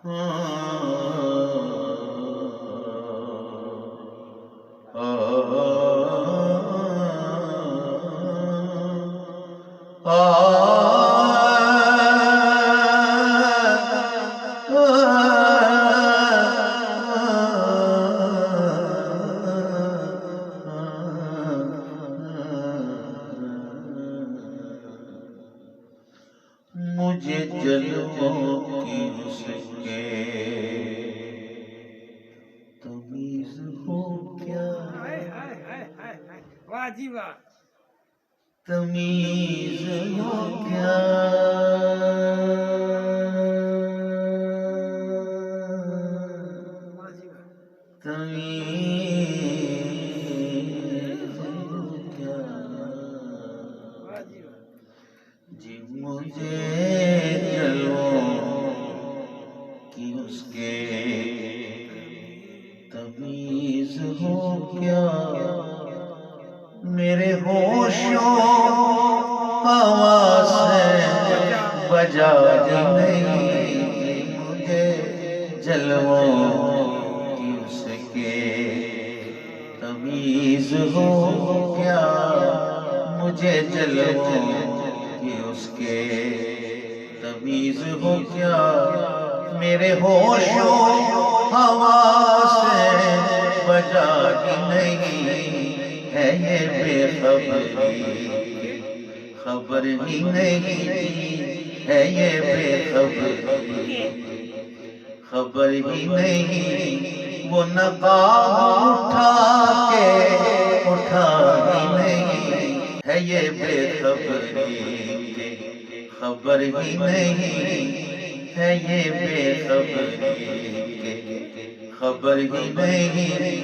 مجھے جلووں کی اس کے تمیز ہو کیا، واہ جی واہ، تمیز ہو کیا، تمیز ہو کیا، جی مجھے جلووں کی اس کے تمیز ہو کیا، میرے ہوشوں حواس بجا نہیں، مجھے جلووں کی اس کے تمیز ہو کیا، مجھے جلووں کی اس کے تمیز ہو کیا، میرے ہوشوں حواس بجا نہیں ہے، یہ بے خبری خبر ہی نہیں ہے، یہ بے خبری خبر ہی نہیں، وہ نقاب اٹھا کے اٹھا ہی نہیں ہے، یہ بے خبری خبر ہی نہیں ہے، یہ بے خبری خبر ہی نہیں،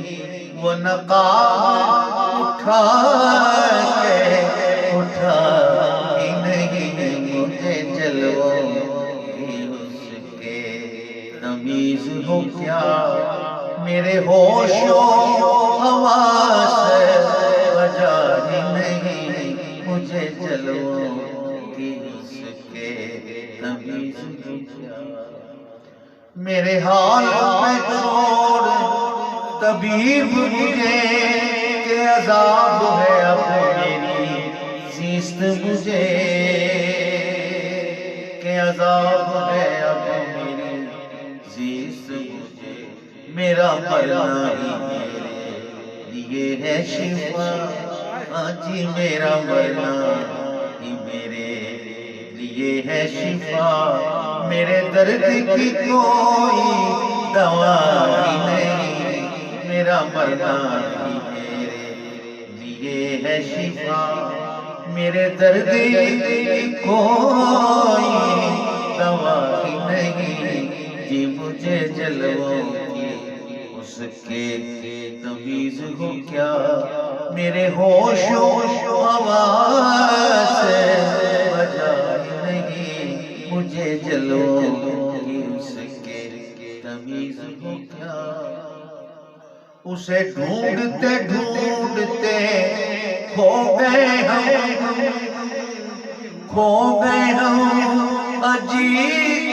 وہ نقاب اٹھا کے اٹھا ہی نہیں، مجھے جلووں کی اس کے تمیز ہو کیا، میرے ہوشوں حواس بجا ہی نہیں، مجھے جلووں کی اس کے تمیز ہو کیا، میرے حال پہ چھوڑ طبیب مجھے کہ عذاب ہے اب میری زیست مجھے، کہ عذاب ہے اب میری زیست مجھے، میرا مرنا ہی میرے لیے ہے شفا، ہاں جی میرا مرنا ہی میرے لیے ہے شفا، میرے درد کی کوئی دوا ہی نہیں، میرا مرنا ہی میرے لیے ہے شفا، میرے درد کی کوئی دوا ہی نہیں، جی مجھے جلووں کی اس کے تمیز ہو کیا، میرے ہوشوں حواس بجا ہی نہیں، مجھے جلووں کی اس کے تمیز ہو کیا، اسے ڈھونڈتے ڈھونڈتے کھو گئے ہم، کھو گئے ہم اجی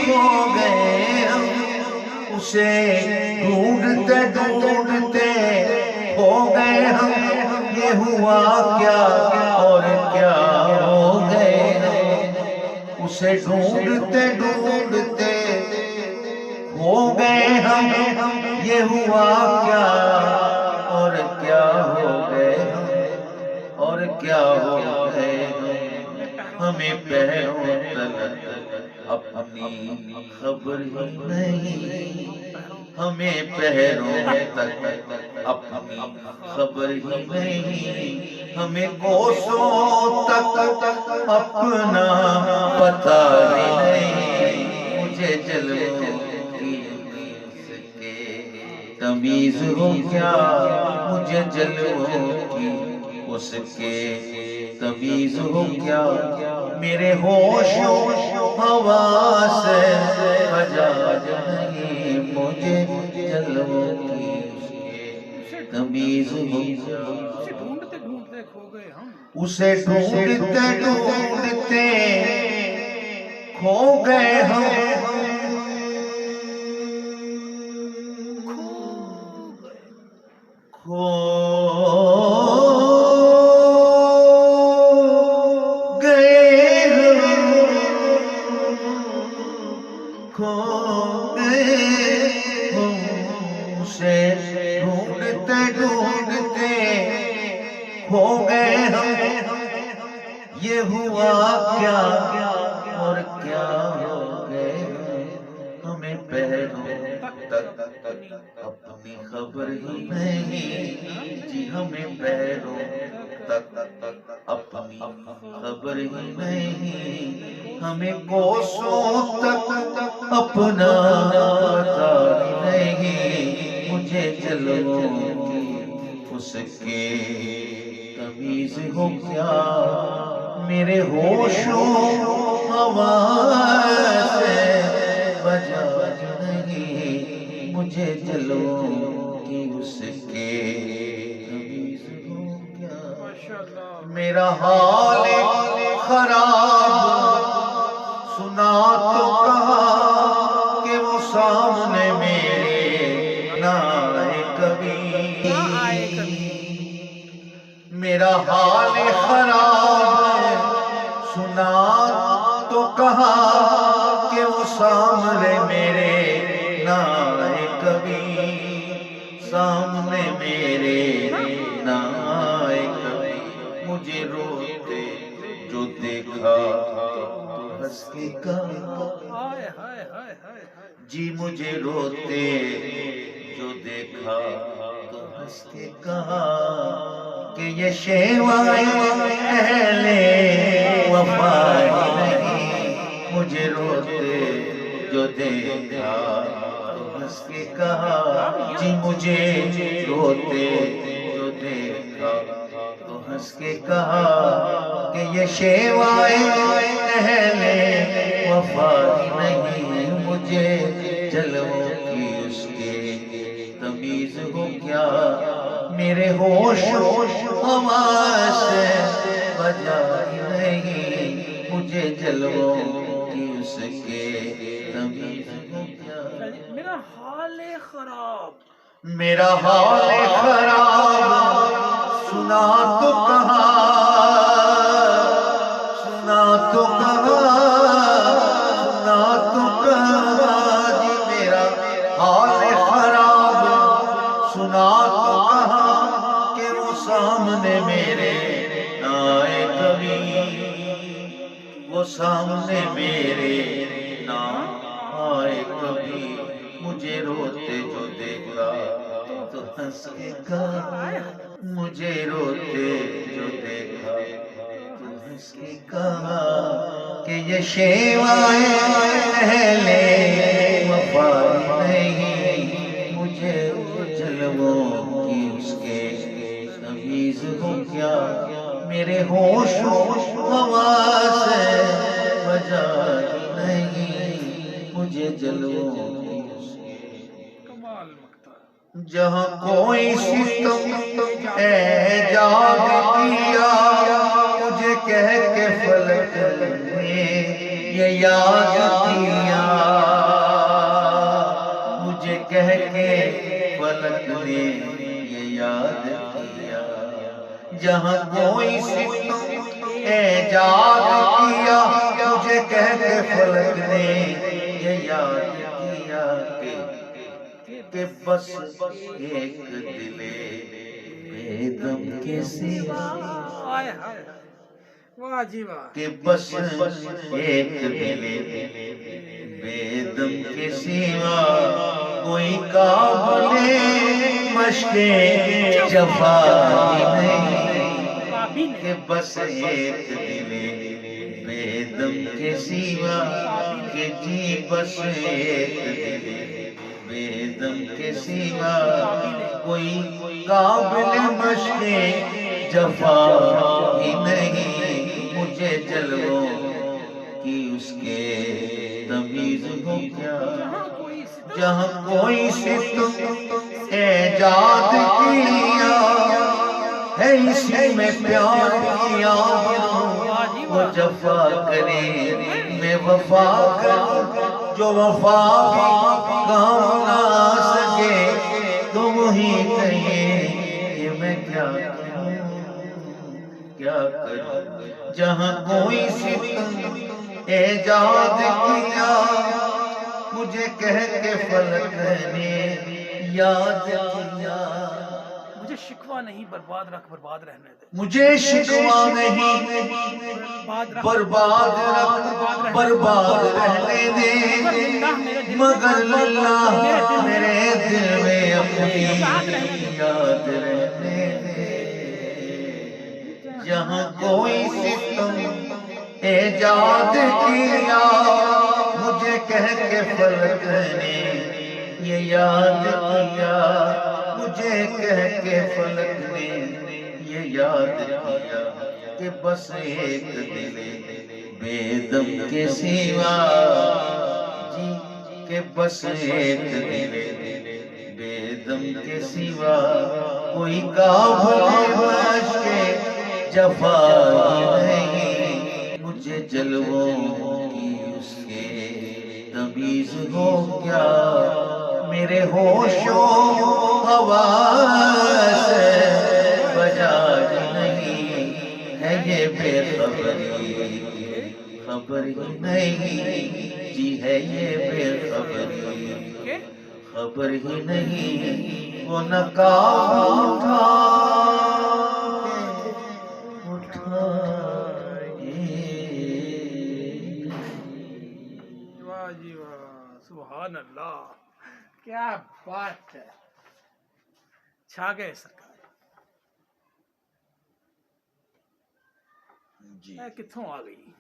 کھو گئے ہم، اسے ڈھونڈتے ڈھونڈتے کھو گئے ہم، یہ ہوا کیا اور کیا ہو گئے ہم، اسے ڈھونڈتے ڈھونڈتے کھو گئے ہم، یہ ہوا کیا اور کیا ہو گئے ہم، اور کیا ہو گئے ہم، ہمیں پیروں تلک اپنی خبر ہی نہیں، ہمیں پیروں تک اپنی خبر ہی نہیں، ہمیں کوسوں تک اپنا پتہ ہی نہیں، مجھے جلووں کی اس کے تمیز ہو کیا، مجھے جلووں کی اس کے تمیز ہو کیا، میرے ہوشوں حواس بجا نہیں، مجھے جلووں کی اس کے تمیز ہو کیا، اسے ڈھونڈتے ڈھونڈتے کھو گئے ہم، اسے ڈھونڈتے ڈھونڈتے کھو گئے ہم، گئے اسے ڈھونڈتے ڈھونڈتے کھو گئے ہم یہ ہوا کیا اور کیا ہو گئے ہمیں پہروں تک اپنی خبر ہی نہیں جی ہمیں پہروں تک اپنی خبر ہی نہیں ہمیں کوسوں تک اپنا پتہ نہیں مجھے جلووں کی اس کے تمیز ہو کیا میرے ہوش و حواس سے بجا نہیں مجھے جلووں کی اس کے تمیز ہو کیا میرا حال خراب سنا تو کہا کہ وہ سامنے میرے نہ آئے کبھی میرا حال خراب سنا تو کہا کہ وہ سامنے میرے نہ آئے کبھی سامنے میرے نہ آئے کبھی مجھے روتے جو دیکھا تو ہنس کے کہا جی مجھے روتے جو دیکھا تو ہنس کے کہا کہ یہ شیوائے اہل وفا نہیں مجھے روتے جو دیکھا تو ہنس کے کہا جی مجھے روتے جو دیکھا تو ہنس کے کہا کہ یہ شیوائے اہل وفا نہیں مجھے جلووں کی اس کے تمیز ہو کیا میرے ہوش و حواس سے بجا نہیں مجھے جلووں کی اس کے تمیز ہو کیا میرا حال خراب میرا حال خراب سنا تو کہا سنا تو کہا سنا تو کہا جی میرا حال خراب سنا تو کہا کہ وہ سامنے میرے نہ آئے کبھی وہ سامنے میرے نہ آئے کبھی مجھے روتے جو دیکھا تو ہنس کے کہا مجھے روتے جو دیکھا تو ہنس کے کہا کہ یہ شیوائے اہل وفا نہیں مجھے جلووں کی اس کے تمیز ہو کیا میرے ہوش و حواس سے بجا نہیں مجھے جلووں کی اس کے کمال مکتا جہاں کوئی ستم اعجاز کیا مجھے کہہ کے فلک نے یہ یاد کیا مجھے کہہ کے فلک نے یہ یاد کیا جہاں کوئی ستم اعجاز کیا مجھے کہہ کے فلک نے یہ یاد کیا کہ بس ایک دل بے دم کے سوا واہ جی واہ کہ بس ایک دل بے دم کے سوا کوئی قابل مشق جفا نہیں کہ بس ایک دل بے دم کے سوا کہ جی بس ایک دل بے دم کے سوا کوئی قابل مشق جفا ہی نہیں مجھے جلووں کی اس کے تمیز ہو کیا جہاں کوئی ستم ایجاد کیا ہے اسی میں پیار کیا وہ جفا کرے میں وفا کروں جو وفا کام نہ سکے تو وہی کہے کہ میں کیا کروں جہاں کوئی ستم ایجاد کیا مجھے کہہ کے فلک نے یاد کیا، مجھے شکوہ نہیں برباد رکھ برباد رہنے دے، مجھے شکوہ نہیں برباد رکھ برباد رہنے دے، مگر اللہ میرے دل میں اپنی یاد رہنے دے۔ جہاں کوئی ستم ایجاد کیا، مجھے کہہ کے فلک نے یہ یاد کیا، مجھے کہہ کے فلک نے یہ یاد کیا کہ بس ایک دل بے دم کے سوا، جی کہ بس ایک دل بے دم کے سوا کوئی قابل عشق جفا ہی نہیں۔ مجھے جلووں کی اس کے تمیز ہو کیا، میرے ہوش و حواس بجا ہی نہیں ہے، یہ بے خبری خبر ہی نہیں، جی ہے یہ بے خبری خبر ہی نہیں۔ وہ نقاب اٹھا واہ جی واہ، سبحان اللہ، کیا بات ہے، چھا گئے سرکار۔ جی کتھوں آ گئی؟